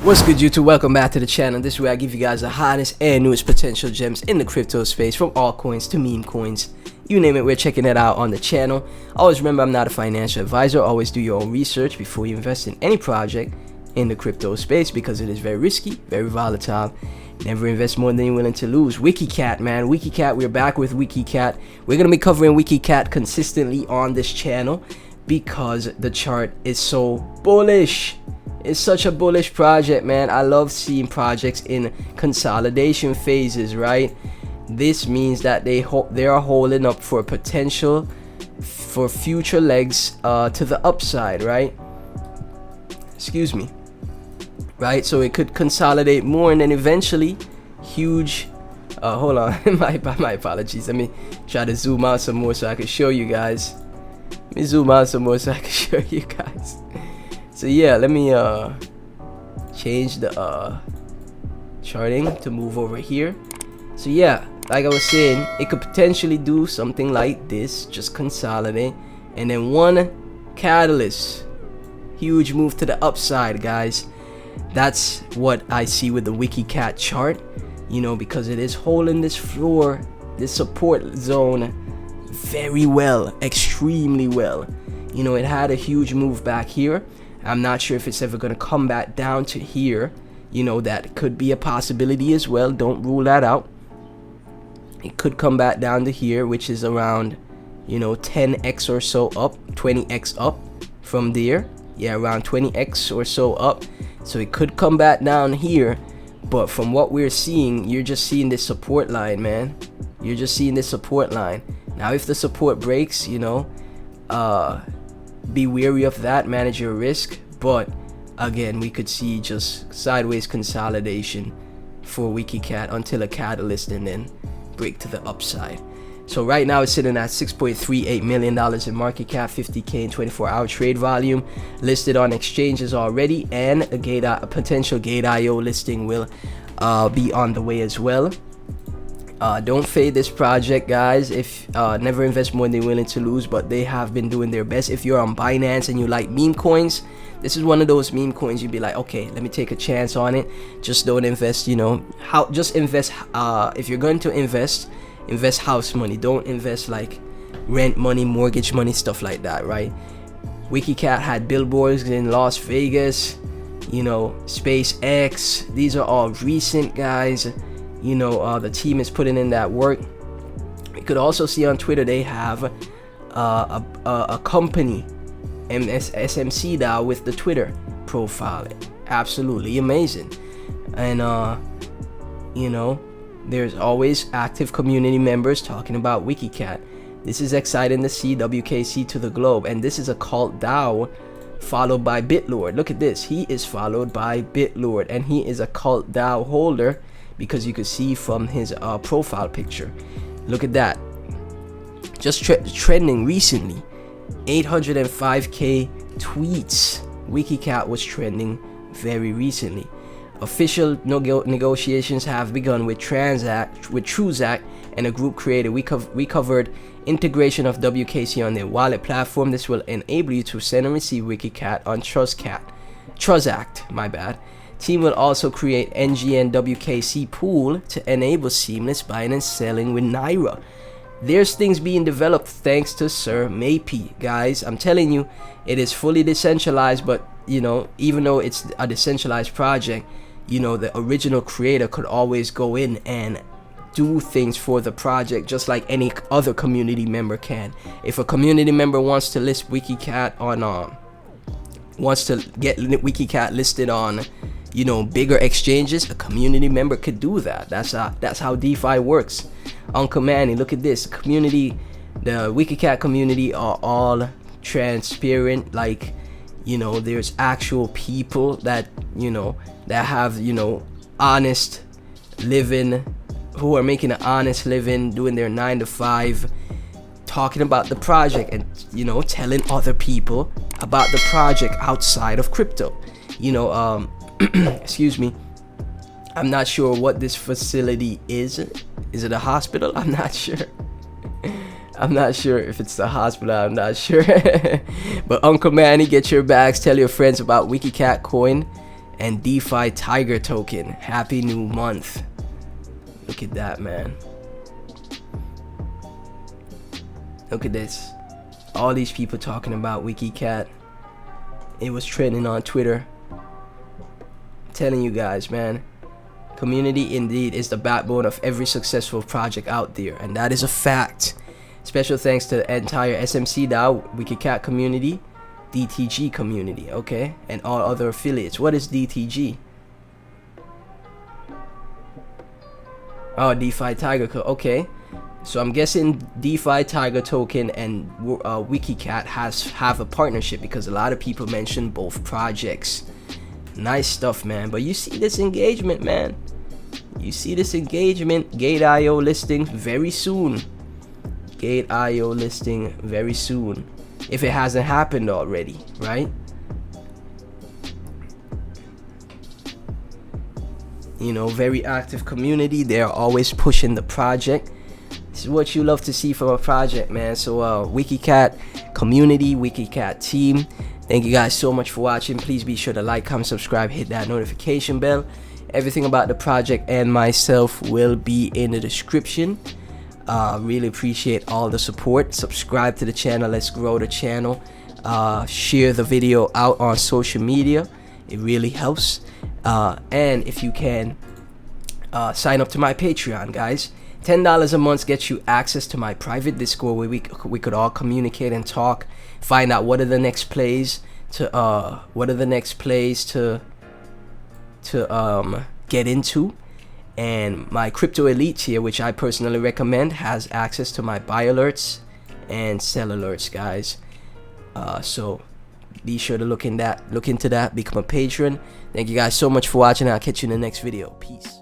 What's good, YouTube? Welcome back to the channel. This is where I give you guys the hottest and newest potential gems in the crypto space, from altcoins to meme coins. You name it, we're checking it out on the channel. Always remember, I'm not a financial advisor. Always do your own research before you invest in any project in the crypto space, because it is very risky, very volatile. Never invest more than you're willing to lose. Wikicat, man. Wikicat, we're back with Wikicat. We're going to be covering Wikicat consistently on this channel because the chart is so bullish. It's such a bullish project, man. I love seeing projects in consolidation phases, right? This means that they are holding up for potential for future legs to the upside, right? Excuse me. Right, so it could consolidate more, and then eventually huge hold on. my apologies. Let me try to zoom out some more so I can show you guys. Let me zoom out some more so I can show you guys. So yeah, let me change the charting to move over here. So yeah, like I was saying, it could potentially do something like this, just consolidate, and then one catalyst, huge move to the upside, guys. That's what I see with the Wikicat chart, you know, because it is holding this floor, this support zone very well, extremely well. You know, it had a huge move back here. I'm not sure if it's ever going to come back down to here. You know, that could be a possibility as well. Don't rule that out. It could come back down to here, which is around, you know, 10x or so up, 20x up from there. Yeah, around 20x or so up. So it could come back down here. But from what we're seeing, you're just seeing this support line, man. You're just seeing this support line. Now, if the support breaks, you know, be wary of that, manage your risk. But again, we could see just sideways consolidation for Wikicat until a catalyst, and then break to the upside. So right now it's sitting at $6.38 million in market cap, 50K in 24-hour trade volume, listed on exchanges already, and a potential Gate.io listing will be on the way as well. Don't fade this project, guys. If never invest more than you're willing to lose, but they have been doing their best. If you're on Binance and you like meme coins, this is one of those meme coins you'd be like, okay, let me take a chance on it. Just don't invest, you know, just invest if you're going to invest house money. Don't invest like rent money, mortgage money, stuff like that, right? Wikicat had billboards in Las Vegas, you know, SpaceX. These are all recent, guys. You know, the team is putting in that work. You could also see on Twitter they have a company, SMC DAO, with the Twitter profile. Absolutely amazing. And you know, there's always active community members talking about Wikicat. This is exciting to see WKC to the globe. And this is a cult DAO followed by BitLord. Look at this. He is followed by BitLord, and he is a cult DAO holder, because you could see from his profile picture. Look at that. Just trending recently. 805k tweets. Wikicat was trending very recently. Official negotiations have begun with Transact and a group created. We covered integration of WKC on their wallet platform. This will enable you to send and receive Wikicat on Transact. My bad. Team will also create NGN WKC pool to enable seamless buying and selling with Naira. There's things being developed thanks to Sir Maype, guys. I'm telling you, it is fully decentralized, but you know, even though it's a decentralized project, you know, the original creator could always go in and do things for the project just like any other community member can. If a community member wants to list Wikicat on wants to get Wikicat listed on, you know, bigger exchanges, a community member could do that. That's how DeFi works. Uncle Manny, look at this community. The Wikicat community are all transparent. Like, you know, there's actual people that, you know, that have, you know, honest living, who are making an honest living, doing their 9 to 5, talking about the project, and, you know, telling other people about the project outside of crypto. You know, excuse me, I'm not sure what this facility is. Is it a hospital? I'm not sure. I'm not sure if it's the hospital. I'm not sure. But Uncle Manny, get your bags. Tell your friends about Wikicat coin. and DeFi Tiger token. Happy new month. Look at that, man. Look at this. All these people talking about Wikicat. It was trending on Twitter. I'm telling you guys, man. Community indeed is the backbone of every successful project out there, and that is a fact. Special thanks to the entire SMC DAO, Wikicat community, DTG community, okay, and all other affiliates. What is DTG? Oh, DeFi Tiger, okay. So I'm guessing DeFi Tiger token and Wikicat have a partnership, because a lot of people mention both projects. Nice stuff, man. But you see this engagement, man. You see this engagement. Gate.io listing very soon. Gate.io listing very soon, if it hasn't happened already, right? You know, very active community. They're always pushing the project. This is what you love to see from a project, man. So Wikicat community, Wikicat team, thank you guys so much for watching. Please be sure to like, comment, subscribe, hit that notification bell. Everything about the project and myself will be in the description. Really appreciate all the support. Subscribe to the channel. Let's grow the channel. Share the video out on social media. It really helps. And if you can, sign up to my Patreon, guys. $10 a month gets you access to my private Discord, where we could all communicate and talk, find out what are the next plays to get into. And my crypto elite tier, which I personally recommend, has access to my buy alerts and sell alerts, guys. So be sure to look into that, become a patron. Thank you guys so much for watching. I'll catch you in the next video. Peace.